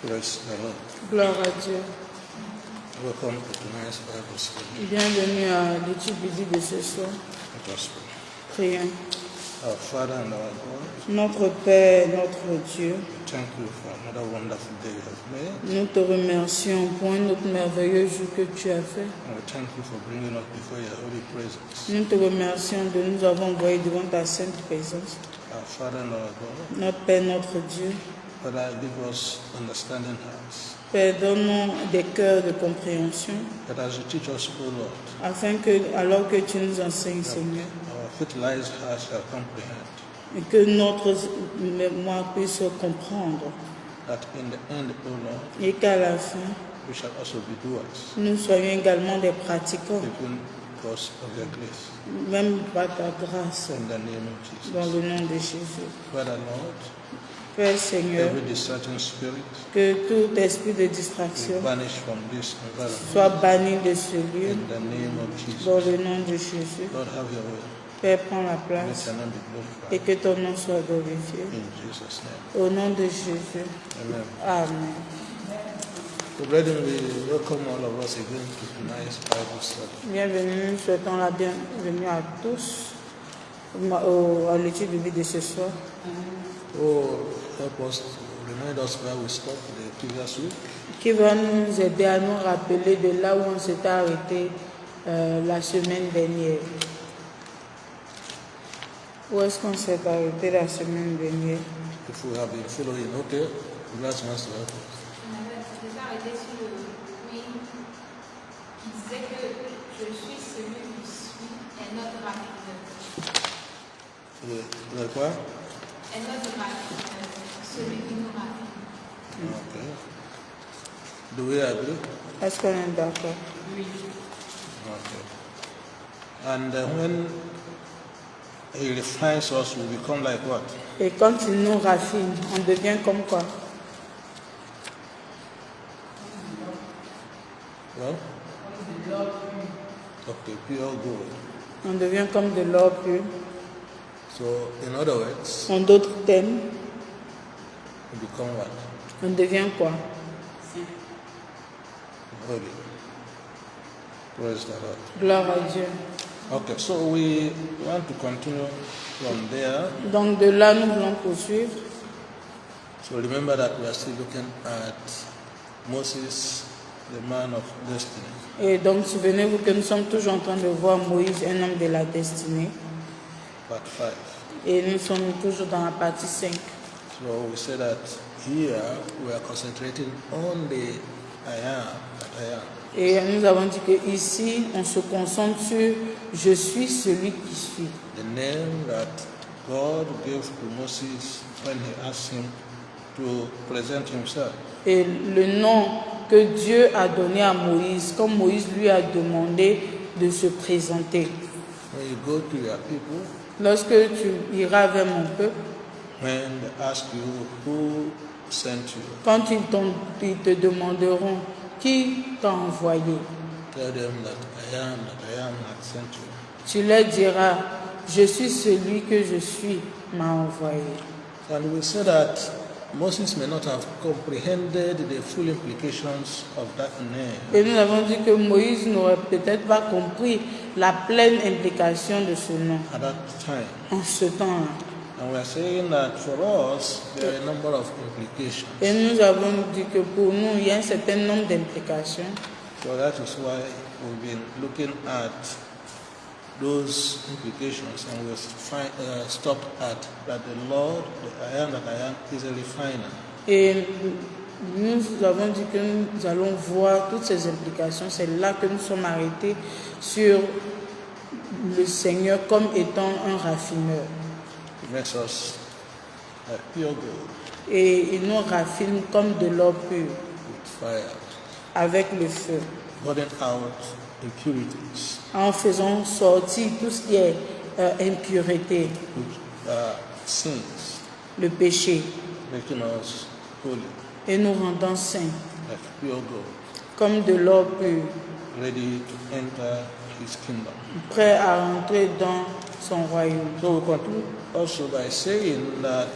Praise the Lord. Gloire à Dieu. Welcome to tonight's Bible study. Bienvenue à l'étude biblique de ce soir. Let us pray. Prions. Our Father and our God, Notre Père, notre Dieu, we thank you for another wonderful day you have made. nous te remercions pour un autre merveilleux jour que tu as fait. And we thank you for bringing us before your holy presence. Nous te remercions de nous avoir envoyés devant ta sainte présence. Our Father and our God, Notre Père, notre Dieu, Father, give us understanding hearts. Père, donne-nous des cœurs de compréhension, That as you teach us, O Lord, afin que, alors que tu nous enseignes, Seigneur, our fertilized hearts shall comprehend et que notre mémoire puisse comprendre, that in the end, O Lord, et qu'à la fin, we shall also be doers, nous soyons également des pratiquants, even because of your grace. même par ta grâce, In the name of dans Jesus. le nom de Jésus. Father, Lord, Père Seigneur, every discerning spirit que tout esprit de distraction will vanish from this environment. soit banni de ce lieu, In the name of dans Jesus. le nom de Jésus. Lord, have your way. Père, prends la Let place your name be et glorified. que ton nom soit glorifié. In Jesus' name. Au nom de Jésus. Amen. Amen. So, brethren, we welcome all of us again to tonight's Bible study. Bienvenue, nous souhaitons la bienvenue à tous à l'étude biblique de ce soir. Oh, help us to remind us where we stopped the previous week. Qui va nous aider à nous rappeler de là où on s'était arrêté la semaine dernière. Où est-ce qu'on s'est arrêté la semaine dernière? If we have been following, okay, Glass wants to help us. On s'est arrêté sur le oui qui disait que je suis celui qui suit et notre raffineur. Le quoi? Et notre raffineur, celui qui nous raffine. Okay. Do we agree? Est-ce qu'on est d'accord? Oui. Okay. And when he refines us, we become like what? Et quand il nous raffine, on devient comme quoi? Well? Okay, pure gold. On devient comme de l'or pur. So, in other words, En d'autres termes, we become what? on devient quoi? Holy. Praise the Lord. Gloire à Dieu. Okay, so we want to continue from there. Donc de là, nous voulons poursuivre. So remember that we are still looking at Moses, the man of destiny. Et donc souvenez-vous que nous sommes toujours en train de voir Moïse, un homme de la destinée. Part 5. Et nous sommes toujours dans la partie 5. So we say that here we are concentrating on the I am that I am. Et nous avons dit que ici, on se concentre sur « Je suis celui qui suis ». The name that God gave to Moses when he asked him to present himself. Et le nom que Dieu a donné à Moïse, comme Moïse lui a demandé de se présenter. When you go to your people, Lorsque tu iras vers mon peuple, when they ask you who sent you, quand ils te demanderont qui t'a envoyé, tell them that I am that sent you. tu leur diras « Je suis celui que je suis m'a envoyé ». And we say that Moses may not have comprehended the full implications of that name. Et nous avons dit que Moïse n'aurait peut-être pas compris la pleine implication de ce nom At that time. en ce temps-là. And we are saying that for us, there are a number of implications. Et nous avons dit que pour nous, il y a un certain nombre d'implications. So that is why we've been looking at those implications and we've stopped at that the Lord, the I am that I am, is a refiner. Et nous avons dit que nous allons voir toutes ces implications. C'est là que nous sommes arrêtés sur le Seigneur comme étant un raffineur. He makes us like pure gold Et il nous raffine comme de l'or pur, with fire, avec le feu, burning out impurities, en faisant sortir tout ce qui est impureté, which sins, le péché, making us holy, et nous rendant saints, like pure gold, comme de l'or pur, ready to enter his kingdom. prêt à entrer dans son royaume. So we conclude also by saying that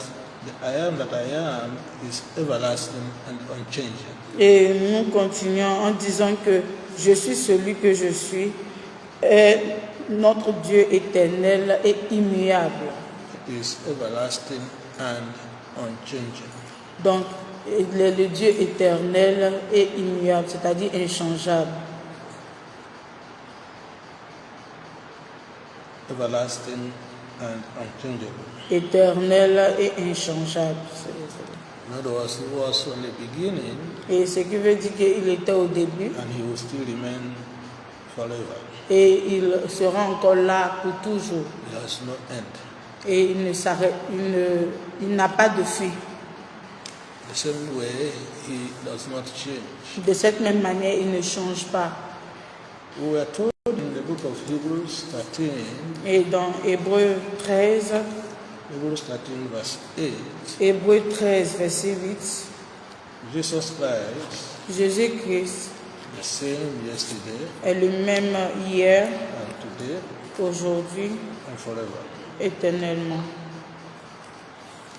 the I am that I am is everlasting and unchanging. Et nous continuons en disant que je suis celui que je suis, est notre Dieu éternel et immuable. It is everlasting and unchanging. Donc, il est le Dieu éternel et immuable, c'est-à-dire inchangeable. Everlasting and unchangeable. Éternel et inchangeable. In other words, he was from the beginning Et ce qui veut dire qu'il était au début and he will still remain forever. et il sera encore là pour toujours. He has no end. Et il ne s'arrête, il n'a pas de fin. The same way, he does not change. De cette même manière, il ne change pas. We were told in the book of Hebrews 13, Et dans Hébreux 13, Hebrews 13 verse 8, Hébreux 13, verset 8, Jesus Christ, Jésus-Christ the same yesterday est le même hier, and today aujourd'hui, and forever. éternellement.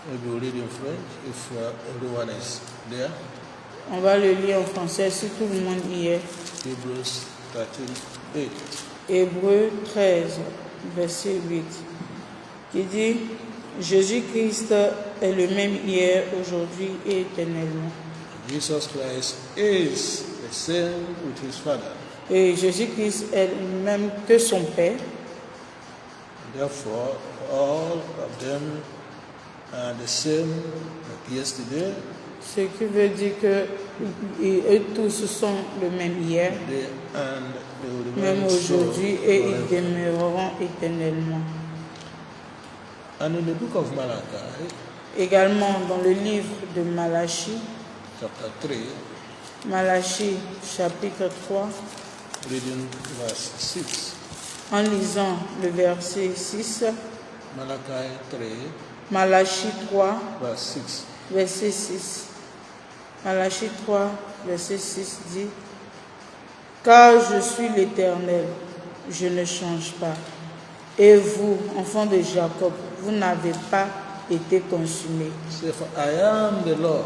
Maybe we'll read in French if everyone is there. On va le lire en français si tout le monde y est. Hebrews 13, 8. Hébreux 13, verset 8, qui dit Jésus-Christ est le même hier, aujourd'hui et éternellement. Jesus Christ is the same with his Father. Et Jésus-Christ est le même que son Père. Therefore, all of them are the same like yesterday, Ce qui veut dire que eux tous sont le même hier, today, and they will même remain so aujourd'hui, et ils forever. demeureront éternellement. And in the book of Malachi, Également dans le livre de Malachie, chapter 3, Malachie chapitre 3, reading verse 6. en lisant le verset 6, Malachi 3, Malachie 3, verse 6. verset 6. Malachie 3, verset 6 dit Car je suis l'Éternel, je ne change pas. Et vous, enfants de Jacob, vous n'avez pas été consumés. Say, for I am the Lord.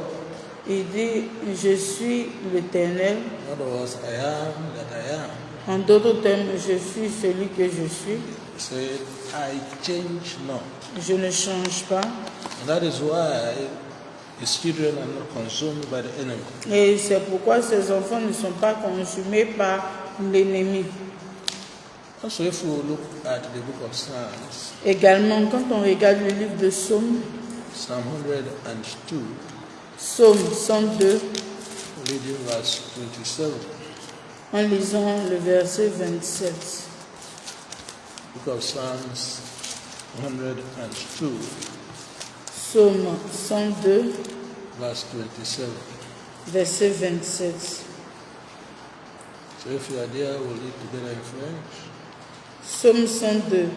Il dit Je suis l'Éternel. In other words, I am that I am. En d'autres termes, je suis celui que je suis. Say, I change not. Je ne change pas. And that is why his children are not consumed by the enemy. Et c'est pourquoi ces enfants ne sont pas consumés par l'ennemi. Also, if we look at the book of Psalms, Également, quand on regarde le livre de Psaume, Psalm 102, Psaume 102, reading verse 27, en lisant le verset 27. book of Psalms 102, Psaume 102, verse 27. verset 27. So if you are there, we'll read together in French. Psaume 102,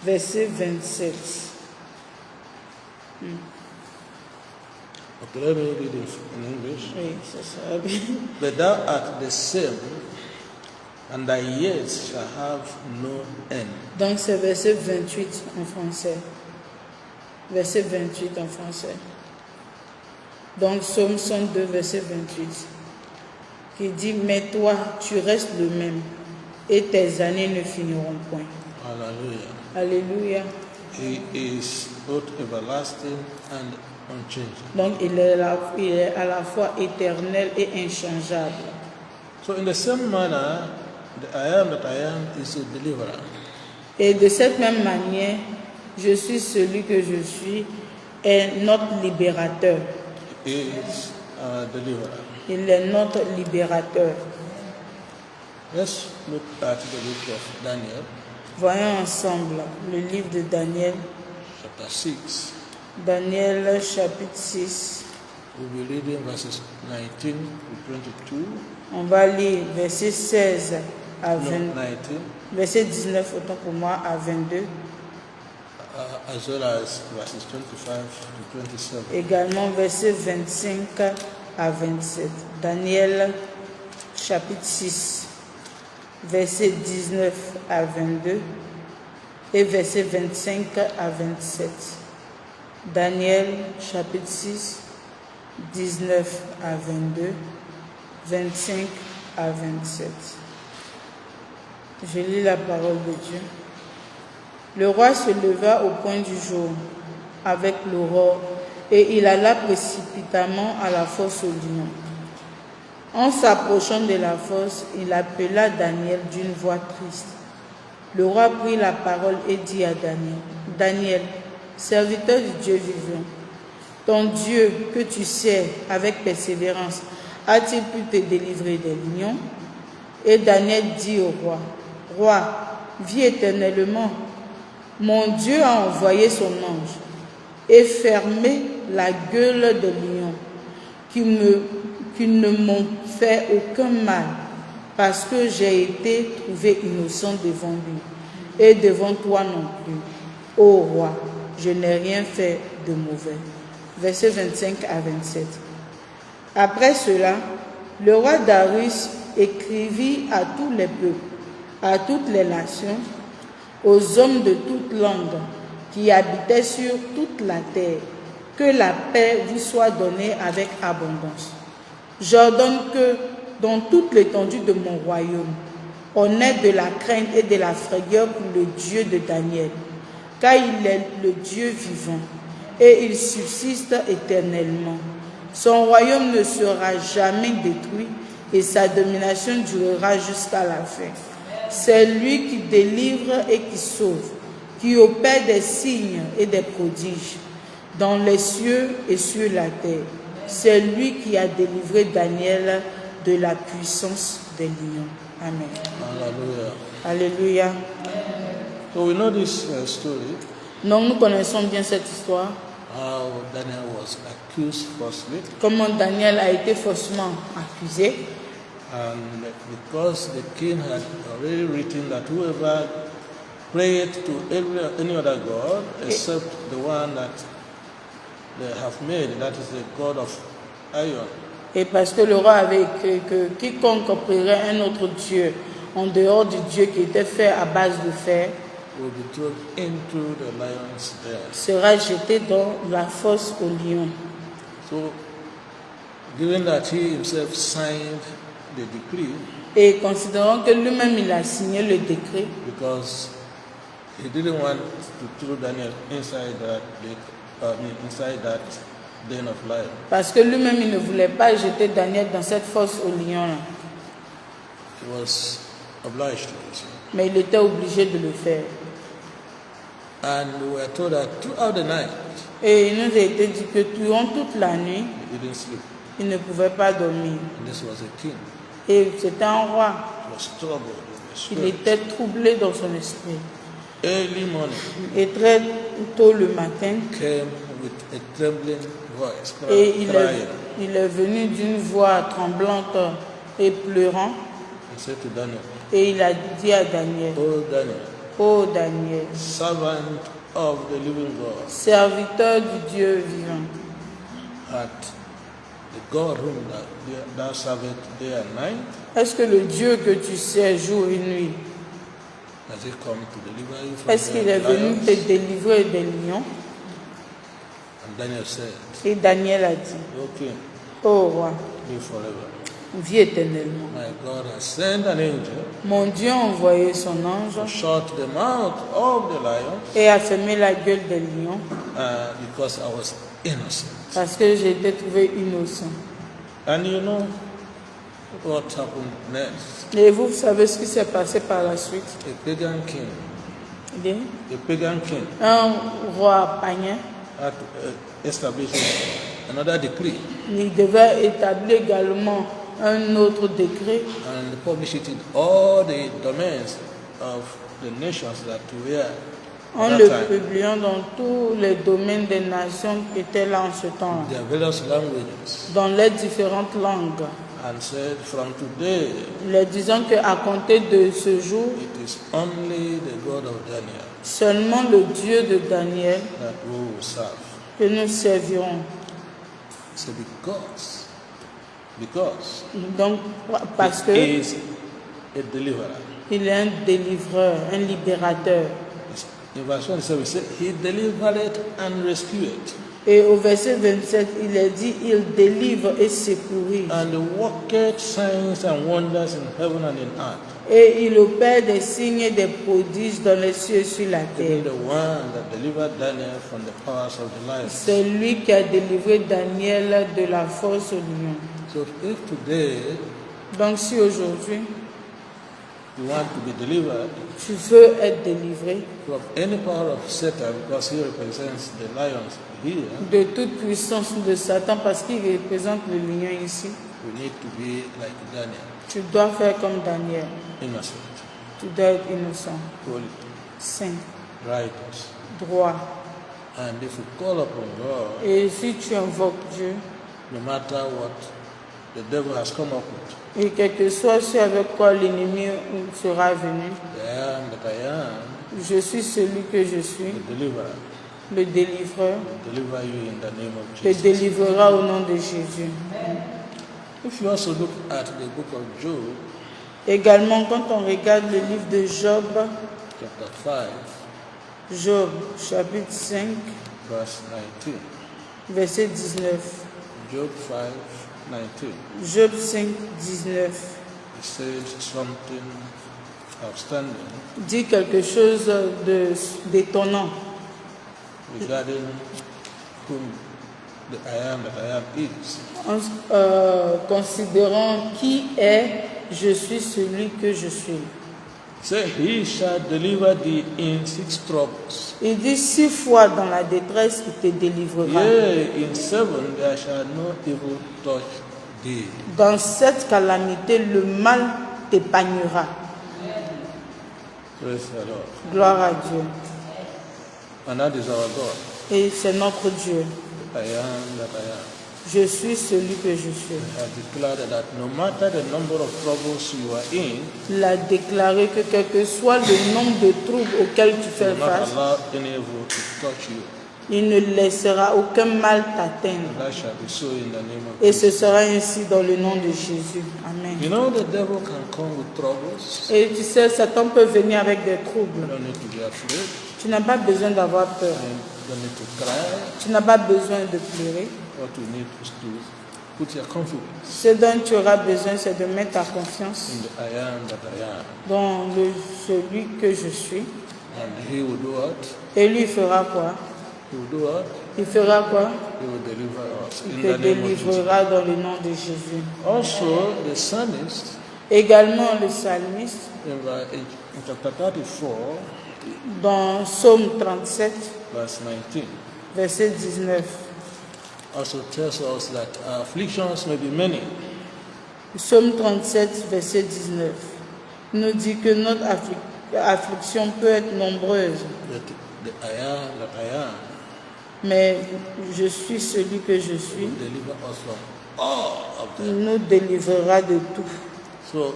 verset 27. Okay, let me read it in English. Oui, ça sera bien. But thou art the same, and thy years shall have no end. Donc c'est verset 28 en français. Verset 28 en français. Donc Psaume 102, verset 28. Qui dit Mais toi, tu restes le même, et tes années ne finiront point. Hallelujah. Alléluia. He is both everlasting and unchanging. Donc il est à la fois éternel et inchangeable. So in the same manner, the I am that I am is a deliverer. Et de cette même manière, je suis celui que je suis, est notre libérateur. He is a deliverer. Il est notre libérateur. Let's look at the book of Daniel, Voyons ensemble le livre de Daniel. chapter 6. Daniel chapitre 6. We'll be reading verses 19 to 22. On va lire verset 16 à 20, No, 19, verset 19 autant pour moi à 22. as well as verses 25 to 27. Également verset 25 à 27. Daniel chapitre 6, verset 19 à 22 et verset 25 à 27. Daniel chapitre 6, 19 à 22, 25 à 27. Je lis la parole de Dieu. Le roi se leva au point du jour avec l'aurore et il alla précipitamment à la fosse aux lions. En s'approchant de la fosse, il appela Daniel d'une voix triste. Le roi prit la parole et dit à Daniel, « Daniel, serviteur du Dieu vivant, ton Dieu que tu sers avec persévérance, a-t-il pu te délivrer des lions ?» Et Daniel dit au roi, « Roi, vis éternellement. Mon Dieu a envoyé son ange et fermé la gueule des lions qui ne m'ont fait aucun mal parce que j'ai été trouvé innocent devant lui et devant toi non plus. Ô roi, je n'ai rien fait de mauvais. » Versets 25 à 27. Après cela, le roi Darius écrivit à tous les peuples, à toutes les nations, aux hommes de toute langue qui habitaient sur toute la terre, que la paix vous soit donnée avec abondance. J'ordonne que, dans toute l'étendue de mon royaume, on ait de la crainte et de la frayeur pour le Dieu de Daniel, car il est le Dieu vivant, et il subsiste éternellement. Son royaume ne sera jamais détruit, et sa domination durera jusqu'à la fin. C'est lui qui délivre et qui sauve, qui opère des signes et des prodiges dans les cieux et sur la terre. C'est lui qui a délivré Daniel de la puissance des lions. Amen. Hallelujah. Alléluia. So we know this story, Donc nous connaissons bien cette histoire. how Daniel was accused falsely, Comment Daniel a été faussement accusé. and because the king had already written that whoever prayed to any other god except the one that they have made, that is the God of iron, Et parce que le roi avait écrit que quiconque prierait un autre Dieu en dehors du Dieu qui était fait à base de fer will be thrown into the lion's den. sera jeté dans la fosse aux lions. So, given that he himself signed the decree, Et considérant que lui-même il a signé le décret, because he didn't want to throw Daniel inside that inside that den of lions, parce que lui-même il ne voulait pas jeter Daniel dans cette fosse aux lions là, he was obliged to do so. mais il était obligé de le faire. And we were told that throughout the night Et il nous a été dit que durant toute la nuit, he didn't sleep. il ne pouvait pas dormir. And this was a king. Et c'était un roi. He was troubled in the Il spirit. était troublé dans son esprit. Early morning Et très tôt le matin, came with a trembling voice, et crying. il est venu d'une voix tremblante et pleurant. He said to Daniel, Et il a dit à Daniel, "Oh Daniel, ô Daniel, servant of the living God, serviteur du Dieu vivant, at the God whom thou servest day and night, est-ce que le Dieu que tu sers jour et nuit, has he come to deliver you from est-ce qu'il est the venu lions?" te délivrer des lions? And Daniel said, Et Daniel a dit, "O king, ô roi, live forever. vis éternellement. My God has sent an angel Mon Dieu a envoyé son to ange shut the mouth of the lions et a fermé la gueule des lions because I was innocent." parce que j'ai été trouvé innocent. And you know what happened next? Et vous savez ce qui s'est passé par la suite? A pagan king, Un roi païen, had established another decree il devait établir également un autre décret and publish it in all the domains of the nations that were en at le that time, publiant dans tous les domaines des nations qui étaient là en ce temps-là, their various languages, dans les différentes langues, and said, "From today, les disant qu'à compter de ce jour, it is only the God of Daniel seulement le Dieu de Daniel that we will serve." que nous servirons. So because Donc, parce que he is a deliverer, il est un délivreur, un libérateur. In verse 27, we say, He delivered and rescued, Et au verset 27, il est dit, il délivre et secourit. and worked signs and wonders in heaven and in earth. Et il opère des signes et des prodiges dans les cieux et sur la Even terre. the one that delivered Daniel from the powers of the lions. C'est lui qui a délivré Daniel de la force au lion. So if today Donc si aujourd'hui, you want to be delivered tu veux être délivré from any power of Satan, because he represents the lions here, de toute puissance de Satan, parce qu'il représente le lion ici, we need to be like Daniel, tu dois faire comme Daniel. innocent, Tu dois être innocent, holy, saint, righteous. droit. And if we call upon God, Et si tu invoques Dieu, no matter what the devil has come up with, et quel que soit ce avec quoi l'ennemi sera venu, the I am that I am, je suis celui que je suis, the deliverer, le délivreur, deliver you in the name of te Jesus. délivrera au nom de Jésus. If you also look at the book of Job, Également, quand on regarde le livre de Job, chapter 5, Job, chapitre 5, verse 19. verset 19. Job 5, 19. Job 5, 19 It says something outstanding dit quelque chose d'étonnant regarding whom the I am that I am is. considérant qui est je suis celui que je suis. Say, He shall deliver thee in 6 troubles. Il dit 6 fois dans la détresse, il te délivrera. Yea, in 7 there shall no evil touch thee. Dans cette calamité, le mal t'épargnera. Praise the Lord. Gloire à Dieu. And that is our God. Et c'est notre Dieu. I am that I am. Je suis celui que je suis. I have declared that no matter the number of troubles you are in, Il a déclaré que quel que soit le nombre de troubles auxquels tu He fais will not face, allow any evil to touch you. il ne laissera aucun mal t'atteindre. That shall be so in the name of Et ce Jesus. sera ainsi dans le nom de Jésus. Amen. You know, the devil can come with troubles. Et tu sais, Satan peut venir avec des You troubles. don't need to be afraid. Tu n'as pas besoin d'avoir peur. You don't need to cry. Tu n'as pas besoin de pleurer. What you need is to put your confidence Ce dont tu auras besoin, c'est de mettre ta confiance in the I am that I am. dans celui que je suis. And He will do what? Et lui, il fera quoi? He will do what? Il fera quoi? He will deliver us Il in te the name of Jesus. délivrera dans le nom de Jésus. Also, the psalmist Également, le psalmiste, in chapter 34, dans Psaume 37, verse 19, verset 19, also tells us that our afflictions may be many, Psaume 37, verset 19, nous dit que notre affliction peut être nombreuse, that the I am that I am mais je suis celui que je suis. will deliver us from all of them. Il nous délivrera de tout. So,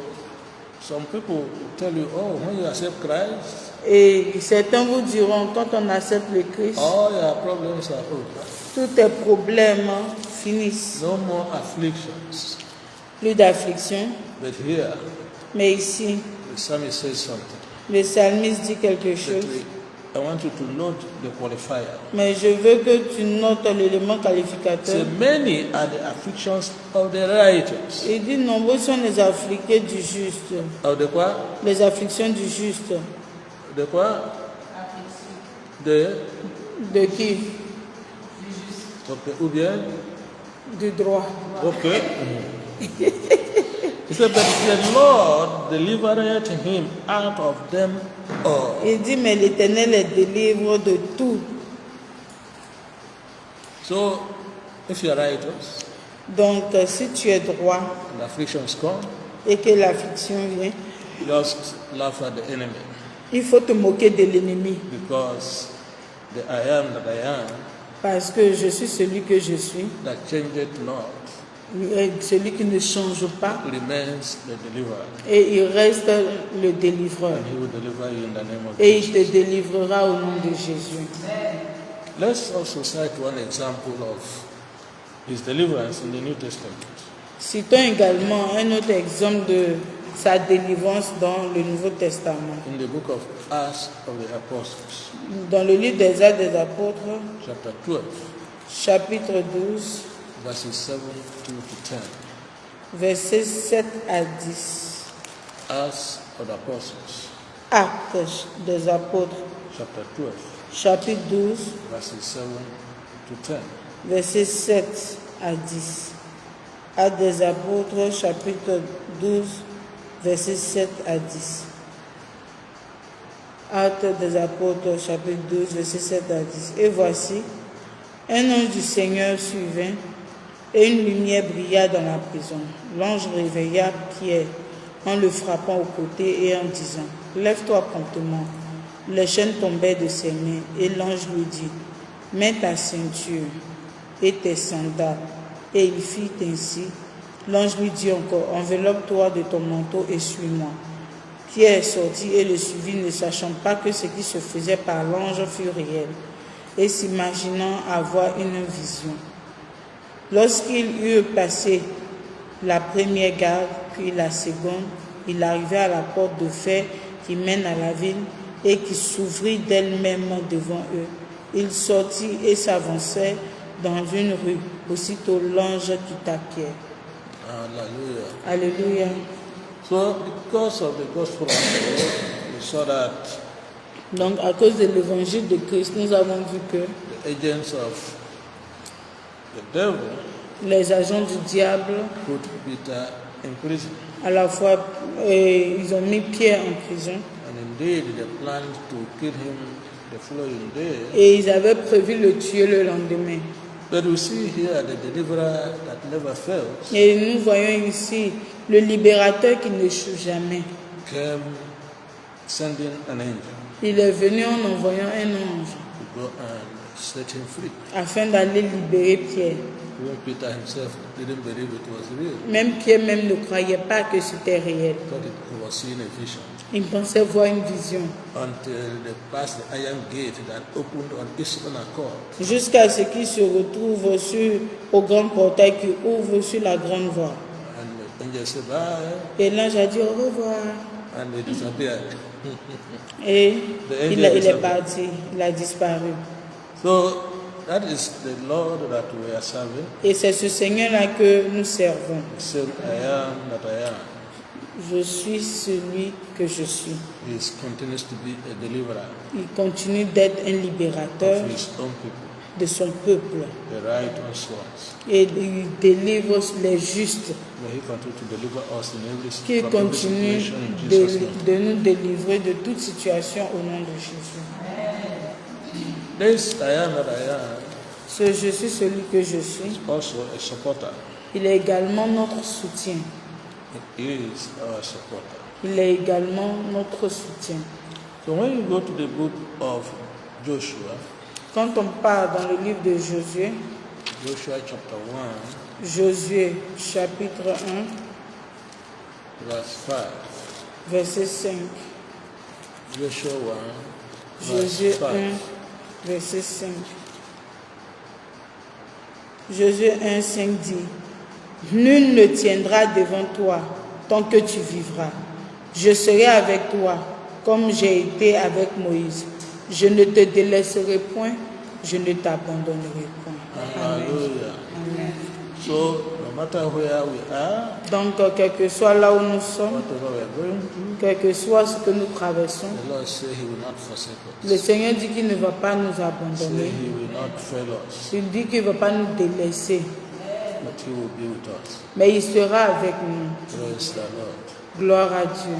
some people will tell you, oh, when you accept Christ, Et certains vous diront, quand on accepte le Christ, all your problems are over. tous tes problèmes finissent. No more afflictions. Plus d'affliction. But here, Mais ici, the psalmist says something. le psalmiste dit quelque That chose. I want you to note the qualifier. Mais je veux que tu notes l'élément qualificateur. Say, many are the afflictions of the righteous. Il dit, nombreux sont les afflictés du juste. Of the quoi? Les afflictions du juste. De quoi? De, De qui? ok, ou bien? Du droit. Ok. He said, but the Lord delivered him out of them all. Il dit, mais l'Éternel les délivre de tout. So, if you are righteous, Donc, si tu es droit and afflictions come, et que l'affliction vient, just laugh at the enemy, il faut te moquer de l'ennemi. because the I am that I am Parce que je suis celui que je suis. that changeth not Celui qui ne change pas. remains the deliverer, Et il reste le délivreur. and he will deliver you in the name of Et il Jesus. te délivrera au nom de Jésus. Let's also cite one example of his deliverance in the New Testament. Citons également un autre exemple de sa délivrance dans le Nouveau Testament. in the book of Acts of the Apostles, Dans le livre des Actes des Apôtres, chapter 12, chapitre 12, verses 7 to 10. versets 7 à 10. Acts of the Apostles, Actes des Apôtres, chapter 12, chapitre 12, verses 7 to 10. versets 7 à 10. Actes des Apôtres, chapitre 12, versets 7 à 10. Actes des Apôtres, chapitre 12, versets 7 à 10. Et voici, un ange du Seigneur survint, et une lumière brilla dans la prison. L'ange réveilla Pierre en le frappant au côté et en disant, « Lève-toi promptement. » Les chaînes tombaient de ses mains, et l'ange lui dit, « Mets ta ceinture et tes sandales. » Et il fit ainsi. L'ange lui dit encore, « Enveloppe-toi de ton manteau et suis-moi. » Pierre sortit et le suivit, ne sachant pas que ce qui se faisait par l'ange fut réel, et s'imaginant avoir une vision. Lorsqu'il eut passé la première garde, puis la seconde, il arriva à la porte de fer qui mène à la ville et qui s'ouvrit d'elle-même devant eux. Il sortit et s'avançait dans une rue. Aussitôt l'ange quitta Pierre. Hallelujah. Alléluia. So, because of the gospel of God, we saw that Donc, à cause de l'évangile de Christ, nous avons vu que the agents of the devil les agents du diable, put Peter in prison. à la fois, ils ont mis Pierre en prison And indeed, they planned to kill him the following day. et ils avaient prévu le tuer le lendemain. But we see here the deliverer that never fails Et nous voyons ici le libérateur qui ne choue jamais. came sending an angel Il est venu en envoyant un ange to go and set him free. afin d'aller libérer Pierre. Even Peter himself didn't believe it was real. Même Pierre même ne croyait pas que c'était réel. Thought he was seeing a vision. Il pensait voir une vision. Until they passed the iron gate that opened on its own accord. Jusqu'à ce qu'il se retrouve au grand portail qui ouvre sur la grande voie. And the angel said, bye, Et l'ange a dit au revoir. and they disappeared. Et The il angel est disappeared. parti, il a disparu. So that is the Lord that we are serving. Et c'est ce Seigneur-là que nous servons. He said, I am that I am. Je suis celui que je suis. He continues to be a deliverer Il continue d'être un libérateur of his own people, de son peuple. the righteous ones. Et il délivre les justes. May he continue to deliver us in every Qu'il from every continue situation in Jesus' name. de nous délivrer de toute situation au nom de Jésus. This I am that I am Ce je suis celui que je suis. is also a supporter. Il est également notre soutien. He is our supporter. Il est également notre soutien. So when you go to the book of Joshua, Quand on part dans le livre de Josué, Joshua chapter 1, Josué chapitre 1, verse 5. verset 5. Joshua 1, Josué verse 5. 1, verset 5. Josué 1, 5 dit, « Nul ne tiendra devant toi tant que tu vivras. Je serai avec toi comme j'ai été avec Moïse. Je ne te délaisserai point, je ne t'abandonnerai point. » Amen. Hallelujah. Amen. So no matter where we are, Donc, quel que soit là où nous sommes, whatever we are going through, quel que soit ce que nous traversons, the Lord said He will not forsake le us. Seigneur dit qu'il ne va pas nous Say abandonner. He will not fail us, Il dit qu'il ne va pas nous délaisser, but He will be with us. mais il sera avec nous. Praise the Lord. Gloire à Dieu.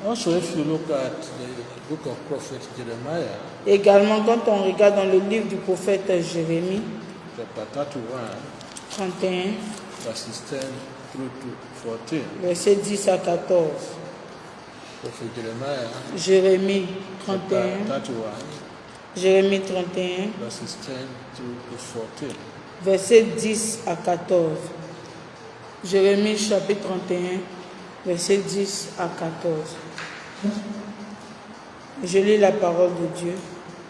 Also, if you look at the book of prophet Jeremiah, Également, quand on regarde dans le livre du prophète Jérémie, chapter 31, 31, verses 10 through to 14, versets 10 à 14. prophet Jeremiah, Jérémie chapter 31, 31, Jérémie 31, verses 10 through to 14. versets 10 à 14. Jérémie chapitre 31, versets 10 à 14. Je lis la parole de Dieu.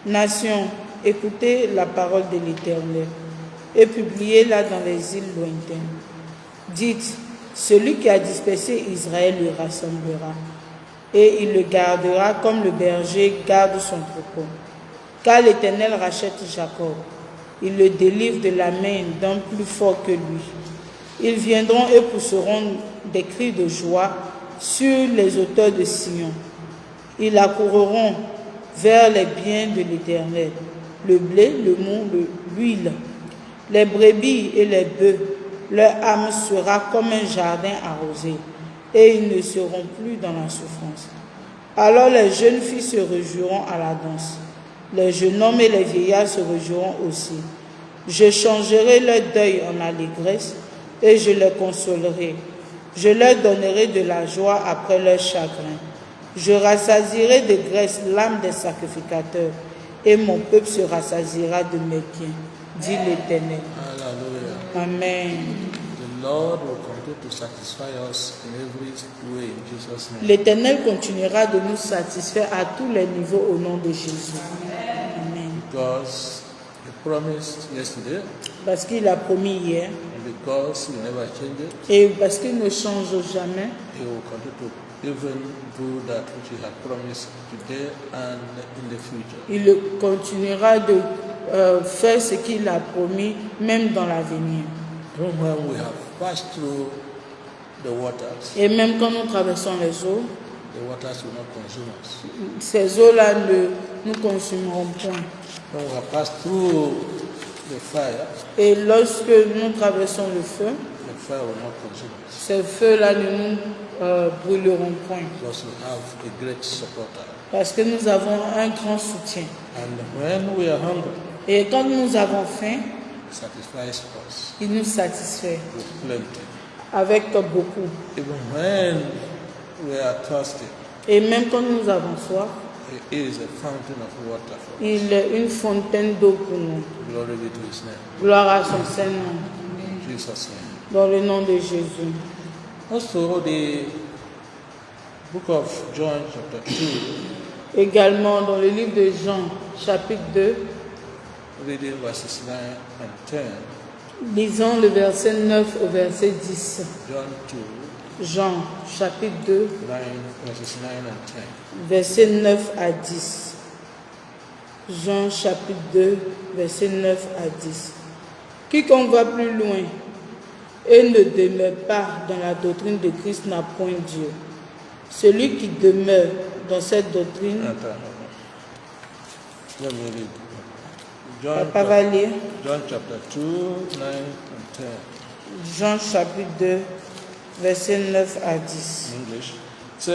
Nations, écoutez la parole de l'Éternel et publiez-la dans les îles lointaines. Dites, Celui qui a dispersé Israël le rassemblera, et il le gardera comme le berger garde son troupeau. Car l'Éternel rachète Jacob, il le délivre de la main d'un plus fort que lui. Ils viendront et pousseront des cris de joie sur les hauteurs de Sion. Ils accourront vers les biens de l'Éternel, le blé, le mou, l'huile, les brebis et les bœufs. Leur âme sera comme un jardin arrosé, et ils ne seront plus dans la souffrance. Alors les jeunes filles se réjouiront à la danse. Les jeunes hommes et les vieillards se réjouiront aussi. Je changerai leur deuil en allégresse, et je les consolerai. Je leur donnerai de la joie après leur chagrin. Je rassasierai de graisse l'âme des sacrificateurs, et mon peuple se rassasiera de mes biens, dit l'Éternel. Hallelujah. Amen. The Lord will continue to satisfy us in every way in Jesus' name. L'Éternel continuera de nous satisfaire à tous les niveaux au nom de Jésus. Amen. Because He promised yesterday, Parce qu'il a promis hier, and because He never changes, et parce qu'il ne change jamais, He will continue to even do that which He had promised today and in the future. il continuera de faire ce qu'il a promis, même dans l'avenir. Even when we have passed through the waters, Et même quand nous traversons les eaux, the waters will not consume us. ces eaux-là ne nous consumeront point. When we have passed through the fire Et lorsque nous traversons le feu, will not consume us. ces feux-là ne nous brûleront point. Because we have a great supporter. Parce que nous avons un grand soutien. And when we are hungry, Et quand nous avons faim, He satisfies us il nous satisfait with plenty. avec beaucoup. Even when we are thirsty, Et même quand nous avons soif, He is a fountain of water for us. il est une fontaine d'eau pour nous. Glory be to His name. Gloire à son Saint-Nom. In Jesus' name. Dans le nom de Jésus. Also, the book of John, chapter 2, Également dans le livre de Jean, chapitre 2, reading verses 9 and 10. lisons le verset 9 au verset 10. John 2, Jean, chapitre 2, 9, verses 9 and 10. verset 9 à 10. Jean, chapitre 2, verset 9 à 10. Quiconque va plus loin et ne demeure pas dans la doctrine de Christ n'a point Dieu. Celui qui demeure dans cette doctrine, Let me read. John, papa va lire. John chapter 2, 9 and 10. Jean, chapitre 2, verset 9 à 10. In English. So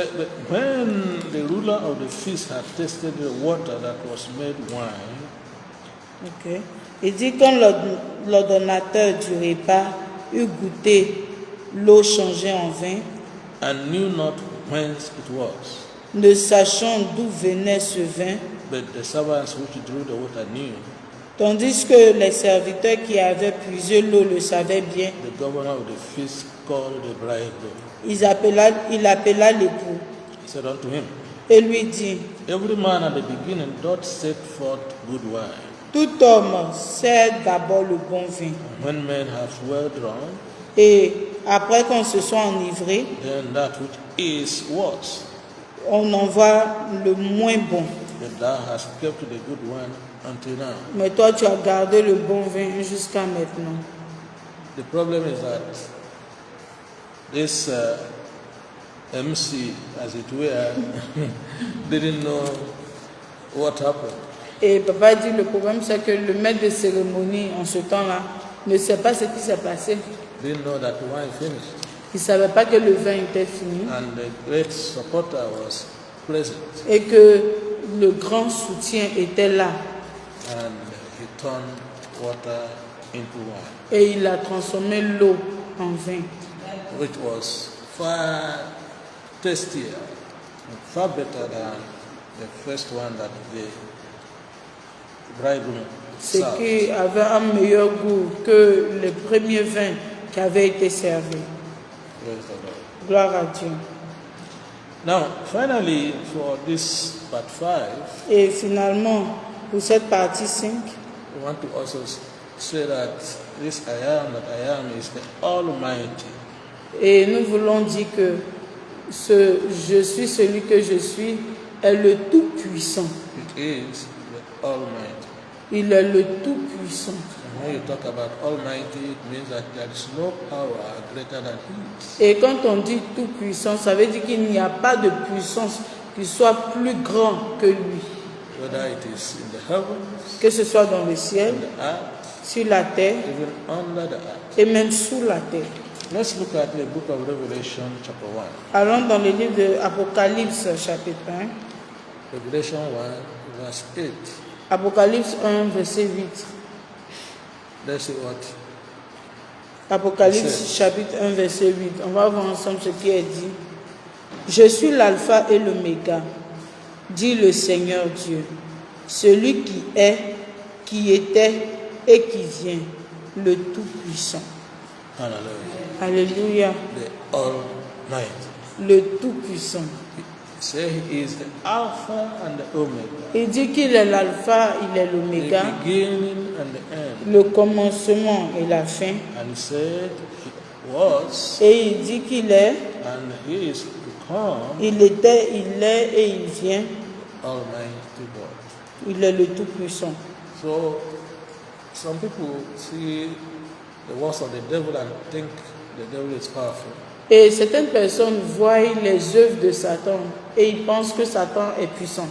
when the ruler of the feast had tasted the water that was made wine, Ok. Il dit quand l'ordonnateur du repas eut goûté l'eau changée en vin, and knew not whence it was, ne sachant d'où venait ce vin, but the servants which drew the water knew, tandis que les serviteurs qui avaient puisé l'eau le savaient bien, the governor of the feast called the bridegroom. il appela l'époux He said unto him, et lui dit, Every man at the beginning doth set forth good wine. tout homme sert d'abord le bon vin, When men have well drawn, et après qu'on se soit enivré, then that which is worse. on envoie le moins bon. But thou hast kept the good wine until now. Mais toi, tu as gardé le bon vin jusqu'à maintenant. The problem is that this MC, as it were, didn't know what happened. Et papa dit, le problème c'est que le maître de cérémonie en ce temps-là ne sait pas ce qui s'est passé. Didn't know that the wine finished. Il ne savait pas que le vin était fini And the great supporter was present. et que le grand soutien était là. And he turned water into wine, Et il a transformé l'eau en vin, which was far tastier and far better than the first one that the bridegroom ce served. qui avait un meilleur goût que le premier vin qui avait été servi. Praise the Lord. Gloire à Dieu. Now, finally, for this part 5, Et finalement, pour cette partie 5, we want to also say that this I am that I am is the Almighty. Et nous voulons dire que ce je suis celui que je suis est le Tout-Puissant. It is the Almighty. Il est le Tout-Puissant. And when you talk about Almighty, it means that there is no power greater than His. Et quand on dit Tout-Puissant, ça veut dire qu'il n'y a pas de puissance qui soit plus grand que lui. Whether it is in the heavens, Que ce soit dans le ciel, in the earth, sur la terre even under the earth. et même sous la terre. Let's look at the book of Revelation, chapter 1. Allons dans le livre de Apocalypse, chapitre 1. Revelation 1, verse 8. Apocalypse 1, verset 8. Let's see what. Apocalypse, chapitre 1, verset 8. On va voir ensemble ce qui est dit. Je suis l'alpha et l'oméga, dit le Seigneur Dieu, celui qui est, qui était et qui vient, le Tout-Puissant. Hallelujah. Alléluia, The Almighty. le Tout-Puissant. Say He is the Alpha and the Omega, Il dit qu'il est l'alpha, il est l'oméga, the beginning and the end. le commencement et la fin. And He said He was Et il dit qu'il est, and He is to come, il était, il est et il vient. Almighty God. Il est le Tout-Puissant. So, some people see the works of the devil and think the devil is powerful. Et certaines personnes voient les œuvres de Satan et ils pensent que Satan est puissant.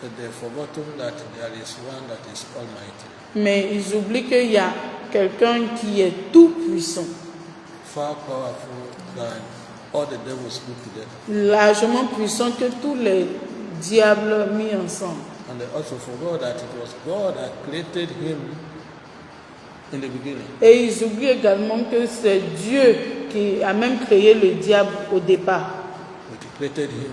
But they've forgotten that there is one that is Almighty, Mais ils oublient qu'il y a quelqu'un qui est tout puissant, far powerful than all the devils put together. largement puissant que tous les diables mis ensemble. And they also forgot that it was God that created him in the beginning. Et ils oublient également que c'est Dieu qui a même créé le diable au départ. But He created him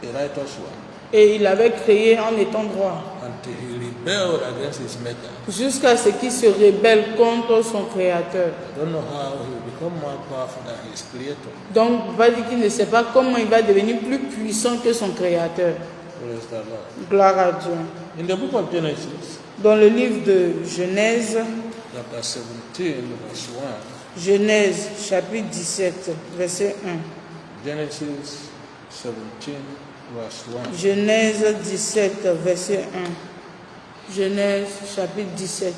a righteous one Et il avait créé en étant droit, until he rebelled against his maker. jusqu'à ce qu'il se rébelle contre son créateur. I don't know how he will become more powerful than his creator. Donc, on va dire qu'il ne sait pas comment il va devenir plus puissant que son créateur. Praise the Lord. Gloire à Dieu. In the book of Genesis, Dans le livre de Genèse, chapter 17, verse 1, Genèse chapitre 17, verset 1. Genesis 17, verse 1. Genèse 17, verset 1. Genèse chapitre 17,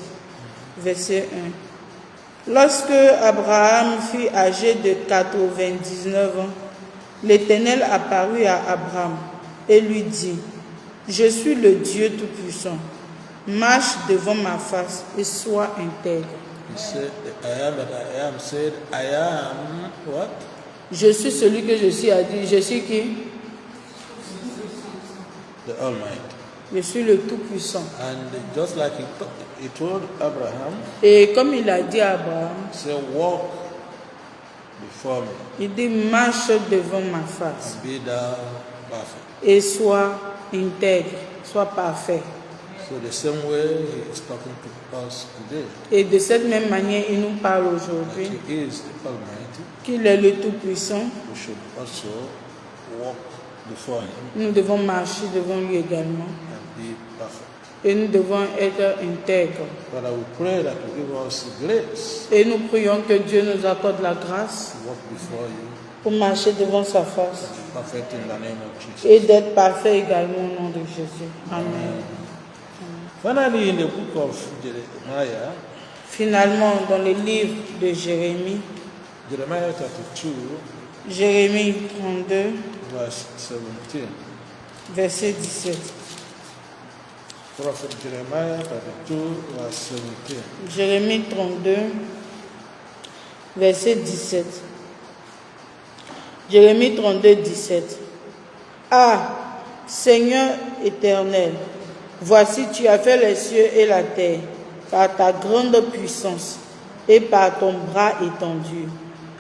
verset 1. Lorsque Abraham fut âgé de 99 ans, l'Éternel apparut à Abraham et lui dit, « Je suis le Dieu Tout-Puissant. Marche devant ma face et sois intègre. He said, I am that I am said, I am what? Je suis celui que je suis, a dit, je suis qui? The Almighty. Je suis le Tout-Puissant. » And just like he told Abraham, Et comme il a dit à Abraham, say, walk before me il dit, marche devant ma face and be thou perfect. et sois intègre, sois parfait. So the same way he is talking to us today, Et de cette même manière, il nous parle that aujourd'hui he is the Almighty, qu'il est le Tout-Puissant. we should also walk before him Nous devons marcher devant lui également. and be perfect. Et nous devons être intègres. Father, we pray that you give us grace Et nous prions que Dieu nous accorde la grâce to walk before you pour marcher devant sa face and be perfect in the name of Jesus. et d'être parfait également au nom de Jésus. Amen. Finally, in the book of Jeremiah, Finalement, dans le livre de Jérémie, Jeremiah chapter 2, Jérémie 32, verse 17. verset 17. Prophet Jeremiah chapter 2, verse 17. Jérémie 32, verset 17. Jérémie 32, 17. Ah, Seigneur éternel, voici tu as fait les cieux et la terre par ta grande puissance et par ton bras étendu.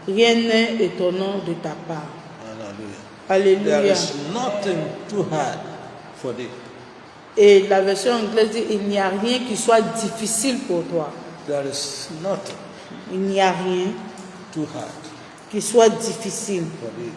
Rien n'est étonnant de ta part. Hallelujah. There Alléluia. is nothing too hard for thee. Et la version anglaise dit, il n'y a rien qui soit difficile pour toi. There is nothing Il n'y a rien too hard qui soit difficile for thee.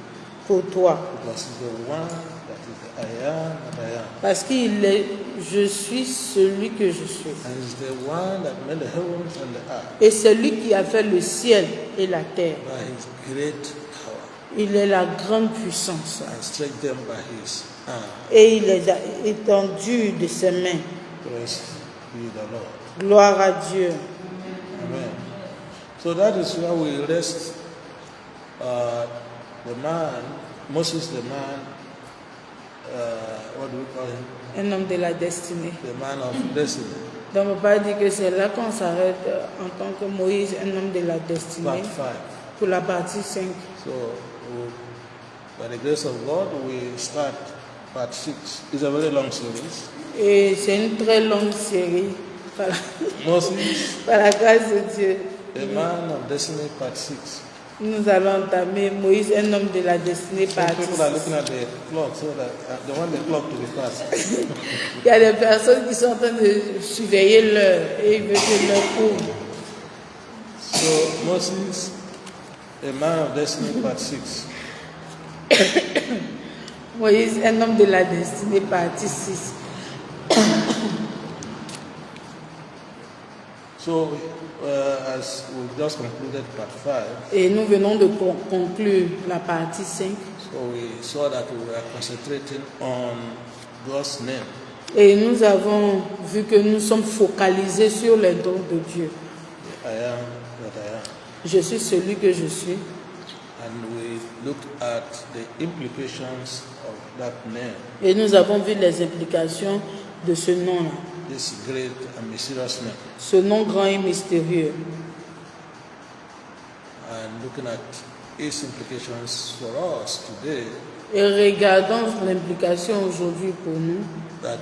pour toi. Because he's the one that is the I am that I am. Parce qu'il est, je suis celui que je suis. And he's the one that made the heavens and the earth Et c'est lui qui a fait le ciel et la terre. by his great power Il est la grande puissance. and stretched them by his arm. Et il est étendu de ses mains. Praise be the Lord. Gloire à Dieu. Amen. So that is where we rest the man, Moses the man, what do we call him? Un homme de la destinée. The man of destiny. Donc on peut dire que c'est là qu'on s'arrête en tant que Moïse, un homme de la destinée, Part 5. pour la partie 5. So, by the grace of God, we start part 6. It's a very long series. Et c'est une très longue série. Par la, Moses, par la grâce de Dieu, the man of destiny, part 6. nous allons entamer Moïse, un homme de la destinée, Some partie people are 6. looking at the clock so that they want the clock to be fast. Il y a des personnes qui sont en train de surveiller l'heure et ils veulent que l'heure court. So, Moses, a man of destiny, part 6. Moïse, un homme de la destinée, partie 6. So, as we just concluded part 5, Et nous venons de conclure la partie 5. so we saw that we were concentrating on God's name. Et nous avons vu que nous sommes focalisés sur les dons de Dieu. I am that I am. Je suis celui que je suis. And we looked at the implications of that name, Et nous avons vu les implications de ce nom-là. this great and mysterious name, Ce nom grand et mystérieux. and looking at its implications for us today, Et regardons l'implication aujourd'hui pour nous, that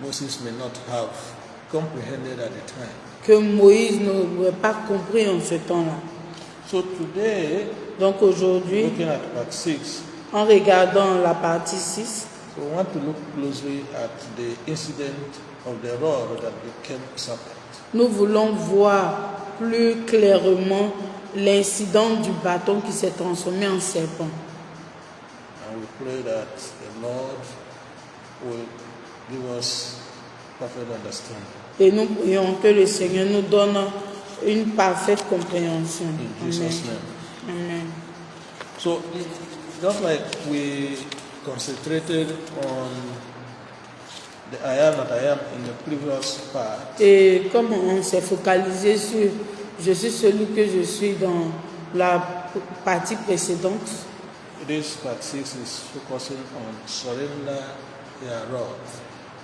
Moses may not have comprehended at the time. que Moïse n'aurait pas compris en ce temps-là. So today, Donc aujourd'hui, looking at part 6, en regardant la partie 6, so we want to look closely at the incident of the rod that became serpent. nous voulons voir plus clairement l'incident du bâton qui s'est transformé en serpent. And we pray that the Lord will give us perfect understanding. Et nous prions que le Seigneur nous donne une parfaite compréhension. In Jesus' name. Amen. So, just like we concentrated on the I am that I am in the previous part, Et comme on s'est focalisé sur je suis celui que je suis dans la partie précédente, this part 6 is focusing on surrender your rod.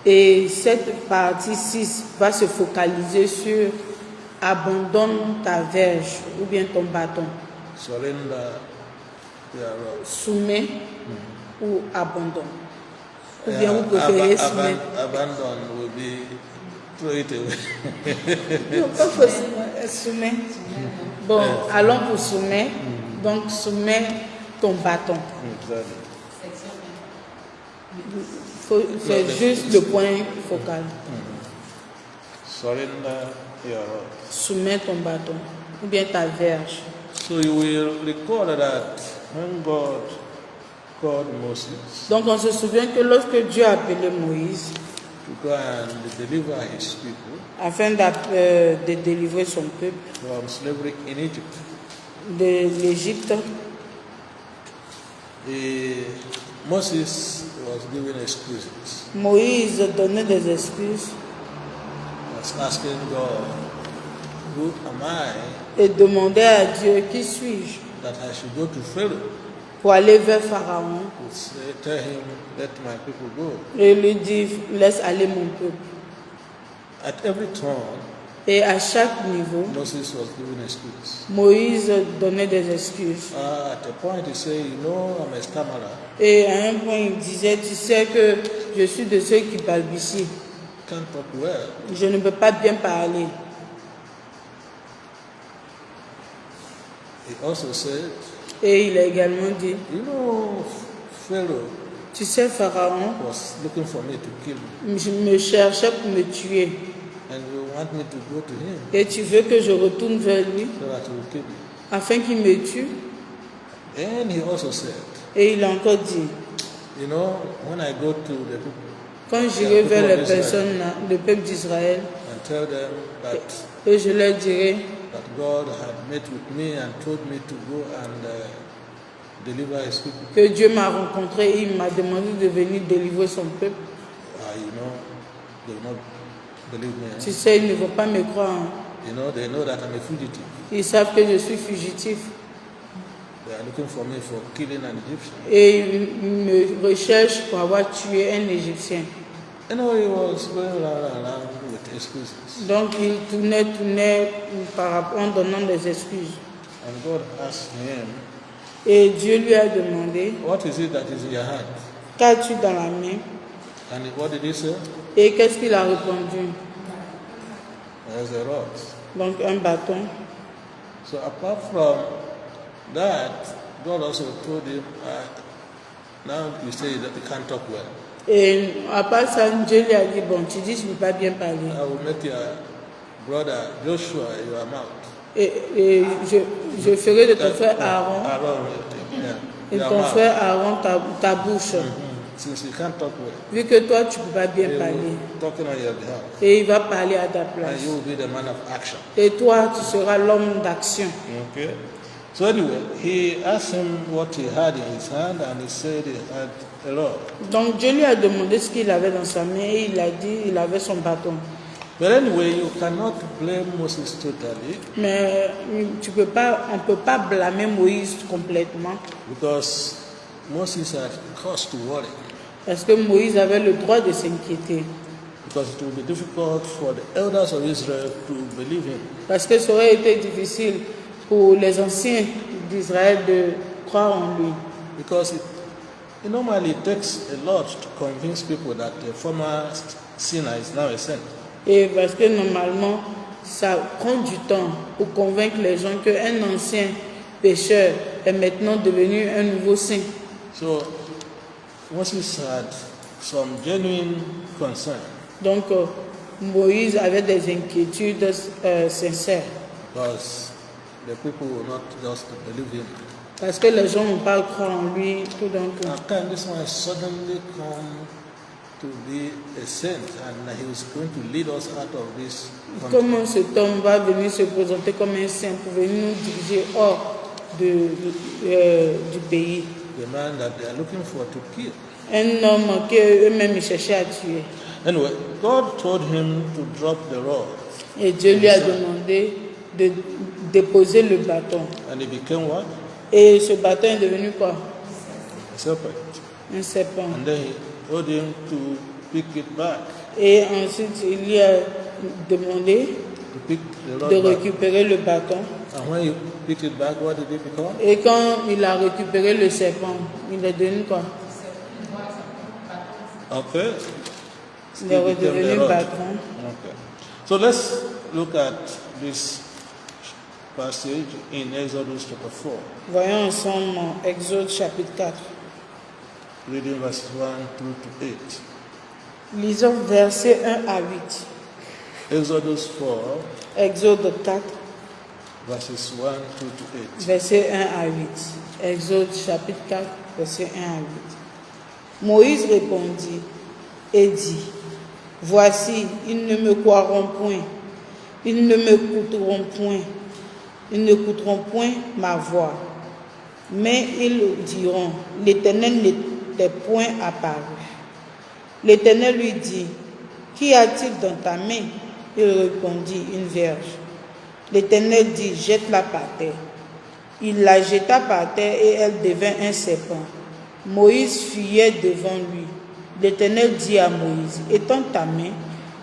et cette partie 6 va se focaliser sur abandonne ta verge ou bien ton bâton. Surrender your rod. Soumets ou abandonne. Ou bien vous préférez soumettre. Abandon will be throw it away. Non, pas forcément soumet. Bon, allons pour soumet. Donc soumets ton bâton. Exactly. C'est juste le point focal. Surrender your rod. Soumets ton bâton ou bien ta verge. So you will recall that when God called Moses Donc on se souvient que lorsque Dieu a appelé Moïse to go and deliver his people afin de délivrer son peuple from slavery in Egypt, de l'Égypte, Moses was given excuses. Moïse donnait des excuses Was asking God, who am I et demandait à Dieu qui suis-je that I should go to Pharaoh pour aller vers Pharaon to say, tell him, let my people go. et lui dire laisse aller mon peuple. At every turn, Et à chaque niveau, Moses was given excuses. Moïse donnait des excuses. At a point, he said, you know, I'm a stammerer. Et à un point, il disait, tu sais que je suis de ceux qui balbutient. Can't talk well. Je ne peux pas bien parler. He also said, Et il a également dit, you know, Pharaoh tu sais, Pharaon, was looking for me to kill me, je me cherchais pour me tuer. and you want me to go to him Et tu veux que je retourne vers lui so that he will kill me. afin qu'il me tue. And he also said, Et il a encore dit, you know, when I go to the people quand j'irai vers les personnes, là, le peuple d'Israël, and tell them that et je leur dirai God had met with me and told me to go and deliver his people, que Dieu m'a rencontré et il m'a demandé de venir délivrer son peuple. you know, they will not believe me. Tu sais, ils ne vont pas me croire. Hein. You know, they know that I'm a fugitive. Ils savent que je suis fugitif. They are looking for me for killing an Egyptian. Et ils me recherchent pour avoir tué un Égyptien. You know, he was going around with excuses. Donc il tournait en donnant des excuses. And God asked him, Et Dieu lui a demandé, what is it that is in your hand? qu'as-tu dans la main? And what did he say? Et qu'est-ce qu'il a répondu? There's a rod. Donc un bâton. So apart from that, God also told him, now you say that you can't talk well. Et à part ça, Dieu lui a dit, bon, tu dis, je ne peux pas bien parler. I will make your brother Joshua your mouth. Et je ferai de ton frère Aaron, et your ton mouth. frère Aaron ta bouche. Since you can't talk well, Vu que toi, tu ne peux pas bien he will parler. be talking on your behalf. Et il va parler à ta And place. you will be the man of action. Et toi, tu seras l'homme d'action. Okay. So anyway, he asked him what he had in his hand, and he said he had a rod. Donc Dieu lui a demandé ce qu'il avait dans sa main et il a dit il avait son bâton. But anyway, you cannot blame Moses totally, Mais on ne peut pas blâmer Moïse complètement because Moses had cause to worry, parce que Moïse avait le droit de s'inquiéter. because it would be difficult for the elders of Israel to believe him. Parce que ça aurait été difficile pour les anciens d'Israël de croire en lui. Because it normally takes a lot to convince people that the former sinner is now a saint. Et parce que normalement, ça prend du temps pour convaincre les gens qu'un ancien pécheur est maintenant devenu un nouveau saint. So Moses had some genuine concern, Donc Moïse avait des inquiétudes sincères. because the people will not just believe him. Parce que les gens ne vont pas croire en lui tout d'un coup. How can this one suddenly come to be a saint, and he was going to lead us out of this country? Comment cet homme va venir se présenter comme un saint pour venir nous diriger hors du pays? The man that they are looking for to kill. Un homme qu'eux-mêmes cherchaient à tuer. Anyway, God told him to drop the rod, Et Dieu lui a demandé de déposer le bâton. and it became what? Et ce bâton est devenu quoi? A serpent. Un serpent. And then he told him to pick it back, Et ensuite, il lui a demandé to pick the de rod back. récupérer le bâton. And when he picked it back, what did it become? Et quand il a récupéré le serpent, il est devenu quoi? Okay. Il est It became the redevenu rod. bâton. Okay. So let's look at this passage in Exodus chapter 4, Voyons ensemble Exode chapitre 4. reading verses 1 through to 8. Lisons versets 1 à 8. Exodus 4, Exode 4, verses 1 through to 8. versets 1 à 8. Exode chapitre 4, versets 1 à 8. Moïse répondit et dit, voici, ils ne me croiront point, ils ne m'écouteront point, ils n'écouteront point ma voix. Mais ils diront, l'Éternel n'était point apparu. L'Éternel lui dit, qu'y a-t-il dans ta main? Il répondit, une verge. L'Éternel dit, jette-la par terre. Il la jeta par terre et elle devint un serpent. Moïse fuyait devant lui. L'Éternel dit à Moïse, étends ta main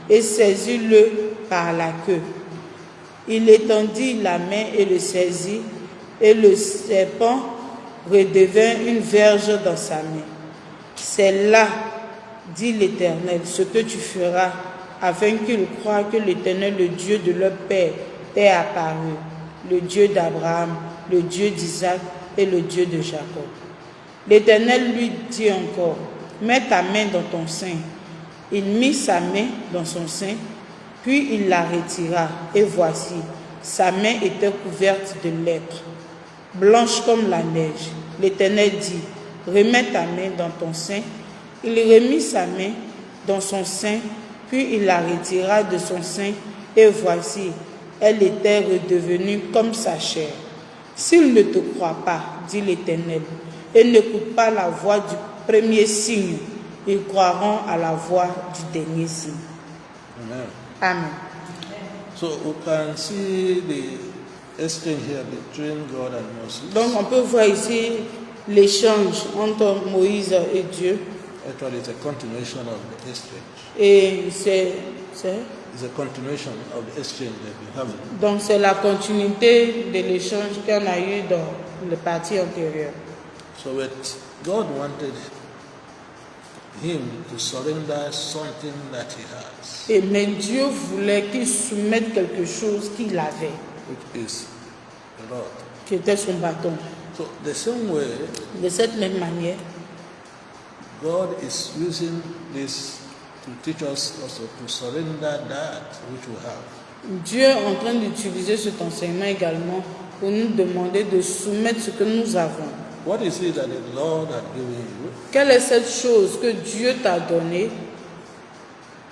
et saisis-le par la queue. Il étendit la main et le saisit, et le serpent redevint une verge dans sa main. C'est là, dit l'Éternel, ce que tu feras, afin qu'ils croient que l'Éternel, le Dieu de leur père, t'est apparu, le Dieu d'Abraham, le Dieu d'Isaac et le Dieu de Jacob. L'Éternel lui dit encore, mets ta main dans ton sein. Il mit sa main dans son sein, puis il la retira, et voici, sa main était couverte de lèpre, blanche comme la neige. L'Éternel dit, remets ta main dans ton sein. Il remit sa main dans son sein, puis il la retira de son sein, et voici, elle était redevenue comme sa chair. S'ils ne te croient pas, dit l'Éternel, et n'écoutent pas la voix du premier signe, ils croiront à la voix du dernier signe. Amen. Amen. So we can see the exchange here between God and Moses. Donc on peut voir ici l'échange entre Moïse et Dieu. Actually, it's a continuation of the exchange. Et It's a continuation of the exchange that we have. donc c'est la continuité de l'échange qu'on a eu dans le parti antérieur. So what God wanted him to surrender something that he has, Et mais Dieu voulait qu'il soumette quelque chose qu'il avait, which is the Lord. qui était son bâton. So the same way, De cette même manière, God is using this to teach us also to surrender that which we have. Dieu est en train d'utiliser cet enseignement également pour nous demander de soumettre ce que nous avons. What is it that the Lord had given you? Quelle est cette chose que Dieu t'a donnée,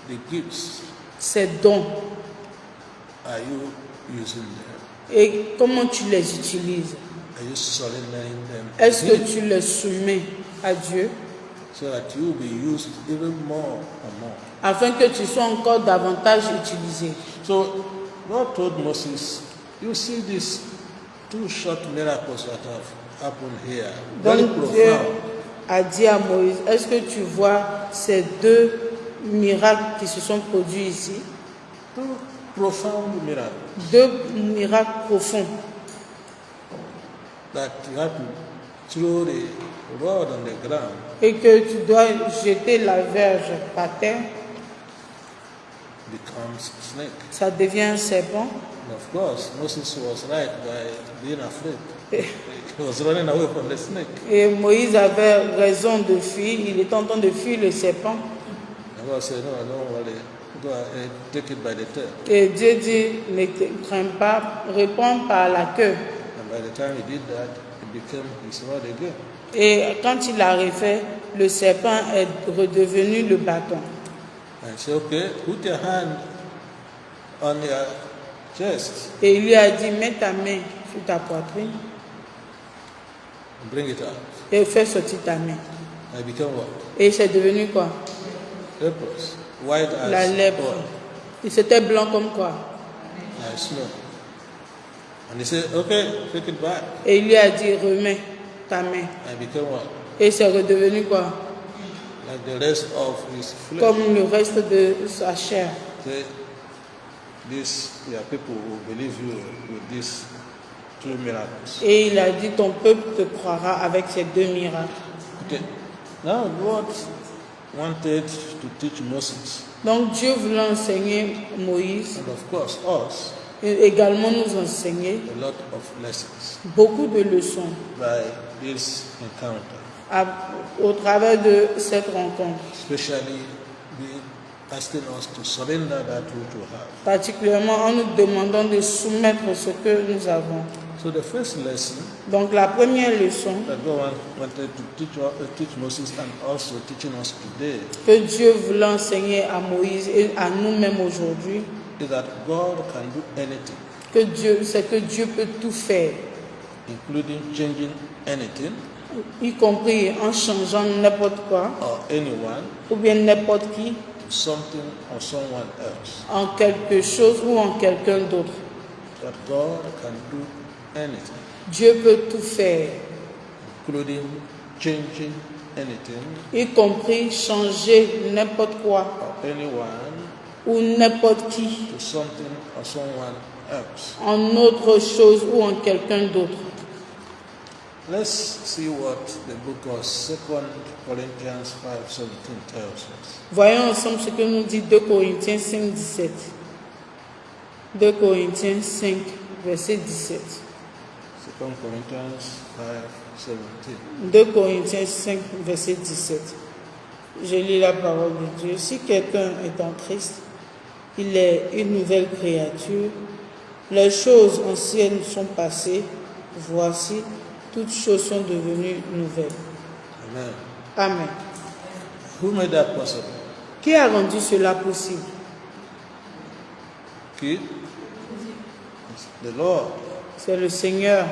The gifts, ces dons, are you using them? et comment tu les utilises? Are you surrendering them to Est-ce que Him tu les soumets à Dieu so that you will be used even more and more? afin que tu sois encore davantage utilisé? So God told Moses, you see these two short miracles that have happened here, very Donc Dieu profound. a dit à Moïse, est-ce que tu vois ces deux miracles qui se sont produits ici? Two profound miracles Deux miracles profonds. that you have to throw the rod on the ground Et que tu dois jeter la verge par terre, becomes snake. ça devient un serpent. And of course, Moses was right by being afraid. He was running away from the snake. Et Moïse avait raison de fuir, il était en train de fuir le serpent. And God said, no, don't worry. Go ahead, take it by the tail. Et Dieu dit, ne te crains pas, réponds par la queue. And by the time he did that, it became his rod again. Et quand il a refait, le serpent est redevenu le bâton. And he said, okay, put your hand on your chest Et il lui a dit, mets ta main sur ta poitrine and bring it out. et fais sortir ta main. And it became what? Et c'est devenu quoi? Leprous. White as La lèpre. oil, Et c'était blanc comme quoi? like snow. And he said, okay, take it back. Et il lui a dit, remets ta main. And it became what? Et c'est redevenu quoi? Like the rest of his flesh. Comme le reste de sa chair. Say, these are people who believe you with these two miracles. Et il a dit, ton peuple te croira avec ces deux miracles. Okay. Now God wanted to teach Moses, Donc Dieu voulait enseigner Moïse and of course us, et également nous enseigner a lot of lessons beaucoup de leçons by this encounter, au travers de cette rencontre, especially being asking us to surrender that which we have. particulièrement en nous demandant de soumettre ce que nous avons. So the first lesson Donc la première leçon that God wanted to teach Moses and also teaching us today que Dieu voulait enseigner à Moïse et à nous-mêmes aujourd'hui, is that God can do anything, c'est que Dieu peut tout faire, including changing anything y compris en changeant n'importe quoi or anyone ou bien n'importe qui to something or someone else. en quelque chose ou en quelqu'un d'autre. That God can do anything, Dieu peut tout faire, including changing anything y compris changer n'importe quoi or anyone ou n'importe qui to something or someone else. en autre chose ou en quelqu'un d'autre. Let's see what the book of 2 Corinthians 5:17 tells us. Voyons ensemble ce que nous dit 2 Corinthiens 5, 17. 2 Corinthiens 5, verset 17. 2 Corinthians 5:17. 2 Corinthiens 5, verset 17. Je lis la parole de Dieu. Si quelqu'un est en Christ, il est une nouvelle créature. Les choses anciennes sont passées. Voici, toutes choses sont devenues nouvelles. Amen. Amen. Who made that possible? Qui a rendu cela possible? Qui? The Lord, C'est le Seigneur.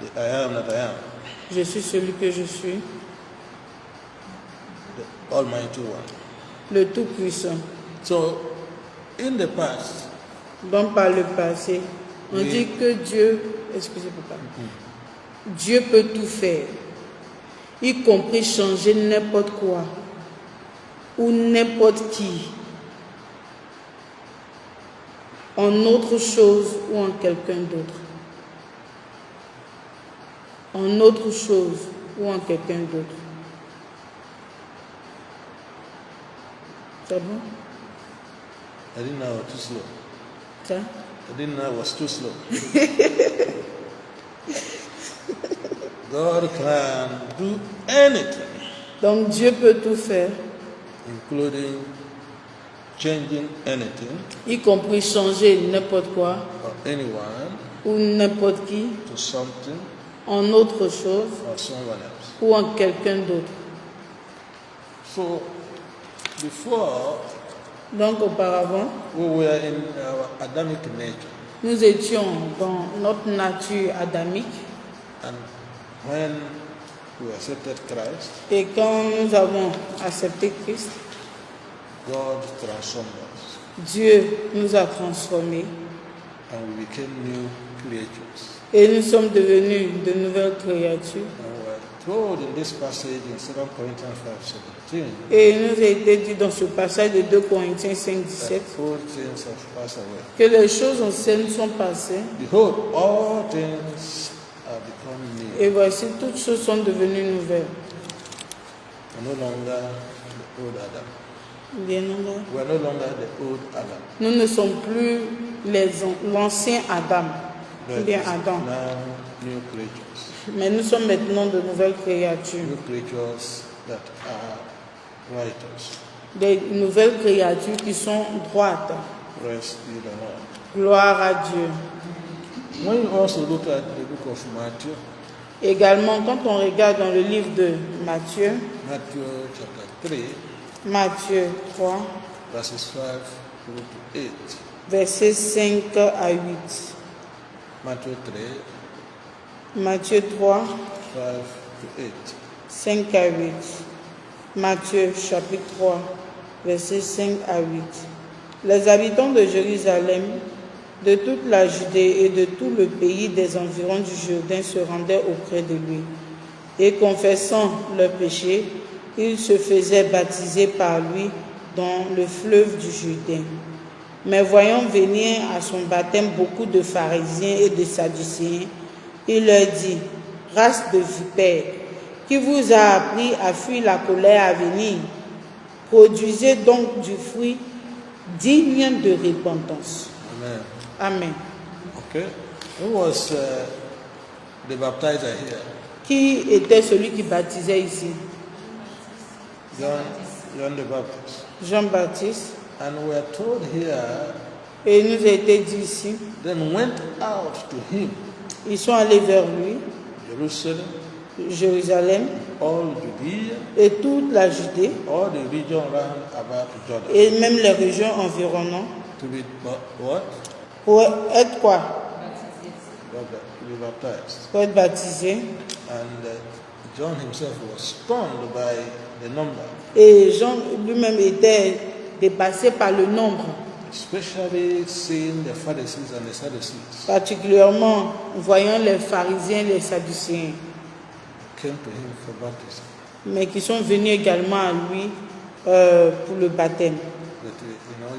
the I am that I am, Je suis celui que je suis, the Almighty One. le Tout-Puissant. So, in the past, Donc par le passé, on Oui. dit que Dieu, excusez papa, Dieu peut tout faire, y compris changer n'importe quoi ou n'importe qui en autre chose ou en quelqu'un d'autre. En autre chose ou en quelqu'un d'autre. C'est bon? I didn't know I was too slow. Ça? I didn't know I was too slow. God can do anything, Donc Dieu peut tout faire, including changing anything y compris changer n'importe quoi or anyone ou n'importe qui to something en autre chose or someone else. ou en quelqu'un d'autre. So, before Donc auparavant, we were in our Adamic nature, nous étions dans notre nature adamique and when we accepted Christ, et quand nous avons accepté Christ, God transformed us Dieu nous a transformés and we became new creatures. et nous sommes devenus de nouvelles créatures. And we're told in this passage in 2 Corinthians 5:17 Et il nous a été dit dans ce passage de 2 Corinthiens 5, 17 that all things have passed away. que les choses anciennes sont passées Behold, all things are become new. et voici toutes choses sont devenues nouvelles. We're no longer the old Adam. Bien nombreux. We're no longer the old Adam. Nous ne sommes plus l'ancien Adam, ou But bien it's Adam, now new creatures. mais nous sommes maintenant de nouvelles créatures, New creatures that are righteous. des nouvelles créatures qui sont droites. Praise be the Lord. Gloire à Dieu. When you also look at the book of Matthew, Également, quand on regarde dans le livre de Matthieu, Matthew chapter 3, Matthieu 3, verses 5 through to 8. versets 5 à 8. Matthew 3, Matthieu 3, 5 to 8. 5 à 8. Matthieu chapitre 3, versets 5 à 8. Les habitants de Jérusalem, de toute la Judée et de tout le pays des environs du Jourdain se rendaient auprès de lui. Et confessant leurs péchés, ils se faisaient baptiser par lui dans le fleuve du Jourdain. Mais voyant venir à son baptême beaucoup de pharisiens et de sadducéens, il leur dit: race de vipères, qui vous a appris à fuir la colère à venir? Produisez donc du fruit digne de repentance. Amen. Amen. Okay. Who was the baptizer here? Qui était celui qui baptisait ici? John the Baptist. Jean-Baptiste. And we are told here, Et il nous a été dit ici, then went out to him, ils sont allés vers lui, Jerusalem, Jérusalem, all Judea, et toute la Judée, all the region round about Jordan, et même les régions environnantes, to be what? pour être quoi? To be baptized. Pour être baptisé. And John himself was stunned by the number, Et Jean lui-même était dépassé par le nombre, especially seeing the Pharisees and the Sadducees particulièrement voyant les pharisiens et les sadducéens, came to him for baptism. mais qui sont venus également à lui pour le baptême. But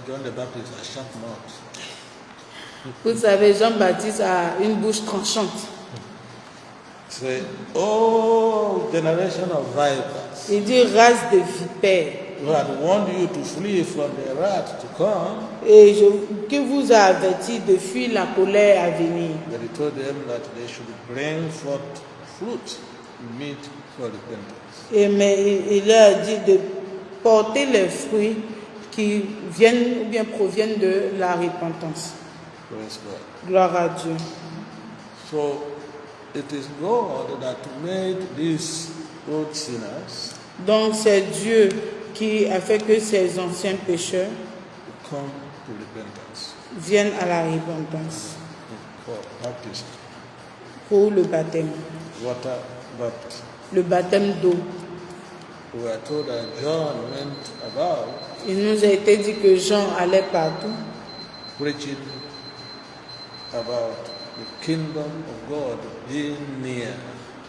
John the Baptist has sharp mouth. Vous savez, Jean-Baptiste a une bouche tranchante. Say, oh, generation of vipers, Il dit race de vipères. who had warned you to flee from the wrath to come, Et qui vous a averti de fuir la colère à venir. but he told them that they should bring forth fruit meet for repentance. Mais il leur a dit de porter les fruits qui viennent ou bien proviennent de la repentance. Praise God. Gloire à Dieu. So it is God that made this old sinners Donc c'est Dieu qui a fait que ces anciens pécheurs to come to repentance viennent à la repentance for baptism, pour le baptême, water baptism. le baptême d'eau. We are told that John went about Il nous a été dit que Jean allait partout, preaching about the kingdom of God being near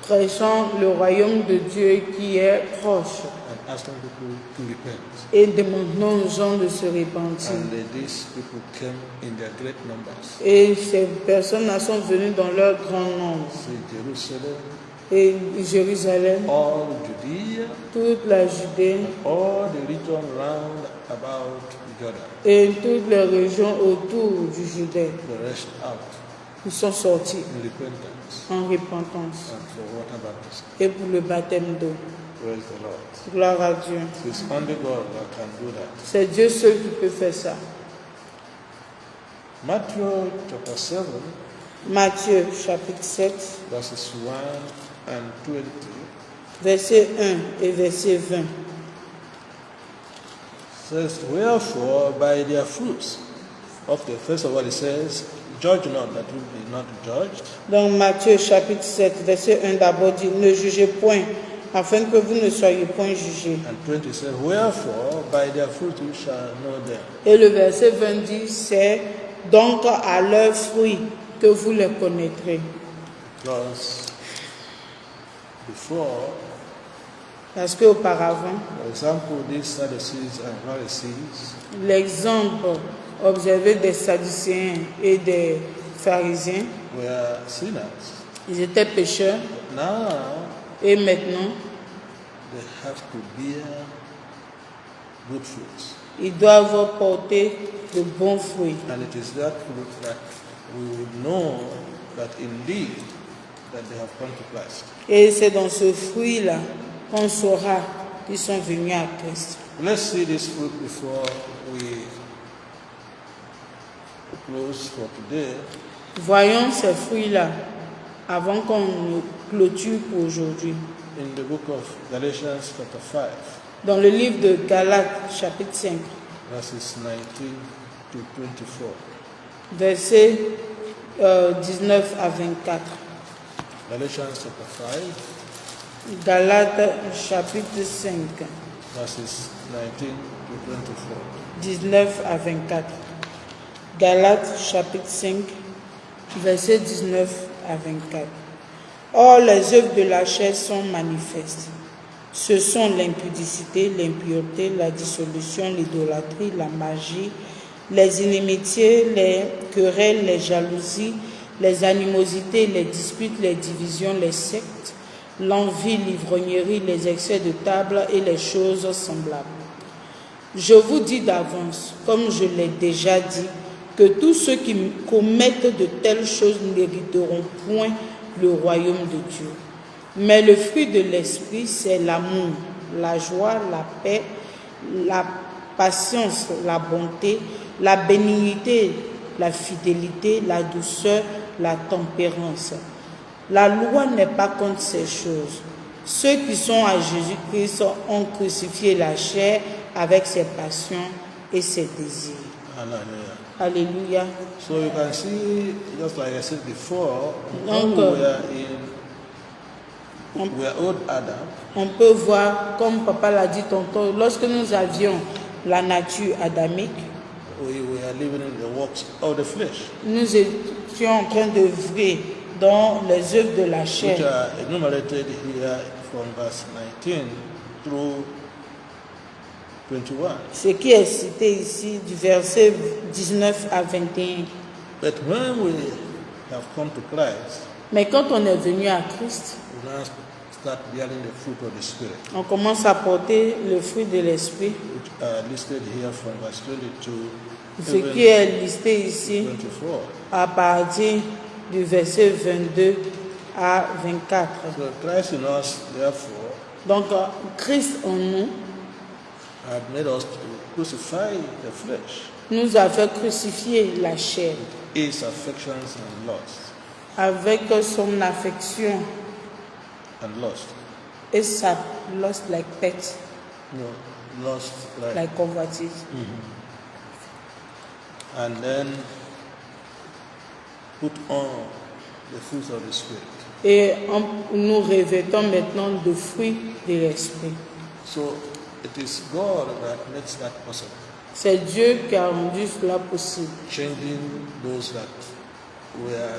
prêchant le royaume de Dieu qui est proche and asking people to repent. et demandant aux gens de se repentir. And these people came in their great numbers. Et ces personnes-là sont venues dans leur grand nombre. See Jerusalem, Et Jérusalem, all Judea, toute la Judée all the region round about Jordan, et toutes les régions autour du Judée, the rest out ils sont sortis in repentance en repentance and for water baptism. et pour le baptême d'eau. Praise the Lord. Gloire à Dieu. It's only God that can do that. C'est Dieu seul qui peut faire ça. Matthew chapter 7, Matthieu chapitre 7, verses 1 and 20. verset 1 et verset 20. Says, wherefore by their fruits. Okay, first of all it says, judge not that you be not judged. Donc Matthieu chapitre 7, verset 1 d'abord dit, ne jugez point, afin que vous ne soyez point jugés. And 20 says, wherefore by their fruits you shall know them. Et le verset 20 dit, c'est donc à leurs fruits que vous les connaîtrez. Because before, Parce qu'auparavant, for example, these Sadducees and Pharisees, l'exemple observé des Sadducéens et des pharisiens, were sinners. ils étaient pécheurs Now et maintenant, they have to bear good fruits. ils doivent porter de bons fruits. And it is that fruit that we will know that indeed that they have come to Christ. Et c'est dans ce fruit-là qu'on saura qu'ils sont venus à Christ. Let's see this fruit before we close for today. Voyons ces fruits-là avant qu'on ne clôture pour aujourd'hui. In the book of Galatians chapter 5, Dans le livre de Galates, chapitre 5, verses 19 to 24. versets 19 à 24. Galatians chapter 5, Galates, chapitre 5, verses 19 to 24. 19 à 24. Galates, chapitre 5, versets 19 à 24. Or, les œuvres de la chair sont manifestes. Ce sont l'impudicité, l'impureté, la dissolution, l'idolâtrie, la magie, les inimitiés, les querelles, les jalousies, les animosités, les disputes, les divisions, les sectes, l'envie, l'ivrognerie, les excès de table et les choses semblables. Je vous dis d'avance, comme je l'ai déjà dit, que tous ceux qui commettent de telles choses n'hériteront point le royaume de Dieu. Mais le fruit de l'esprit, c'est l'amour, la joie, la paix, la patience, la bonté, la bénignité, la fidélité, la douceur, la tempérance. La loi n'est pas contre ces choses. Ceux qui sont à Jésus-Christ ont crucifié la chair avec ses passions et ses désirs. Hallelujah. Alléluia. So you can see, just like I said before, when Donc, we were old Adam, on peut voir, comme papa l'a dit tantôt, lorsque nous avions la nature adamique, we were living in the works of the flesh, nous étions en train d'œuvrer dans les œuvres de la which chair, are enumerated here from verse 19 through 21. ce qui est cité ici du verset 19 à 21. But when we have come to Christ, Mais quand on est venu à Christ, we now start bearing the fruit of the Spirit, on commence à porter le fruit de l'esprit, which are listed here from verse 22 ce qui est listé ici 24. à partir du verset 22 à 24. So Christ in us, therefore, Donc Christ en nous had made us to crucify the flesh, nous a fait crucifier la chair its affections and lust, avec son affection and lust. Et ça, lost like pet, No, lost like convoitise. And then put on the fruits of the Spirit. Et nous revêtons maintenant de fruits de l'esprit. So it is God that makes that possible, C'est Dieu qui a rendu cela possible, changing those that were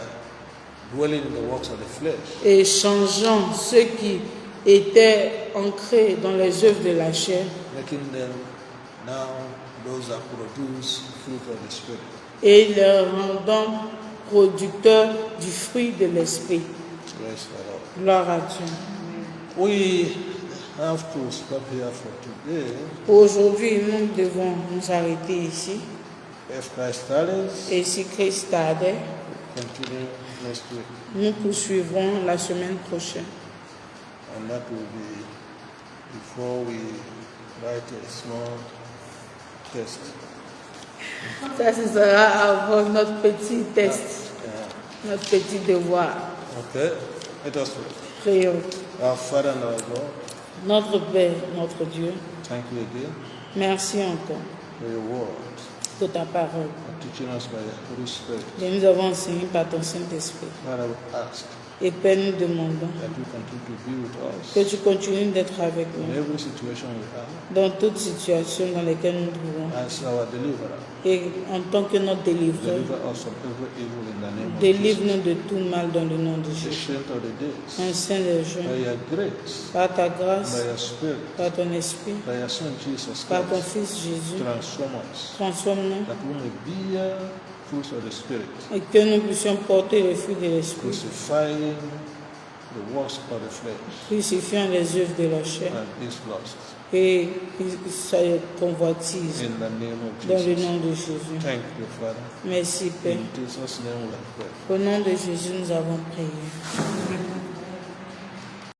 dwelling in the works of the flesh, et changeant ceux qui étaient ancrés dans les œuvres de la chair, making them now those that produce fruit of the Spirit. et les rendant producteurs du fruit de l'esprit. Praise the Lord. Gloire à Dieu. We have to stop here for today. Aujourd'hui, nous devons nous arrêter ici. If Christ tarries, Et si Christ tarde, continue next week. nous poursuivrons la semaine prochaine. And that will be before we write a small test. Ça, ce sera avant notre petit test, Yeah. notre petit devoir. Okay, let us pray. Prions. Our Father and our God, Notre Père, notre Dieu, thank you again merci encore for your word, de ta parole. for teaching us by the Holy Spirit. Et nous avons enseigné par ton Saint-Esprit. Father, we ask Et Père, nous demandons that you continue to be with que us tu continues d'être avec in nous every situation we have dans toute situation dans laquelle nous nous trouvons. as our deliverer. Et en tant que notre délivreur, Deliver us from every evil in the name of Jesus. délivre-nous de tout mal dans le nom de Jésus. Ancient of the days, Ancien des jours, by your grace, par ta grâce, by your spirit, par ton esprit, by your Son Jesus par ton Christ, Fils Jésus, transform us, transforme-nous that we may bear fruits of the Spirit, et que nous puissions porter les fruits de l'esprit, crucifying the works of the flesh crucifiant les œuvres de la chair and its lust. et sa convoitise In the name of dans le Jesus. nom de Jésus. Thank you, Father. Merci Père. In Jesus' name we have prayed. Au nom de Jésus, nous avons prié.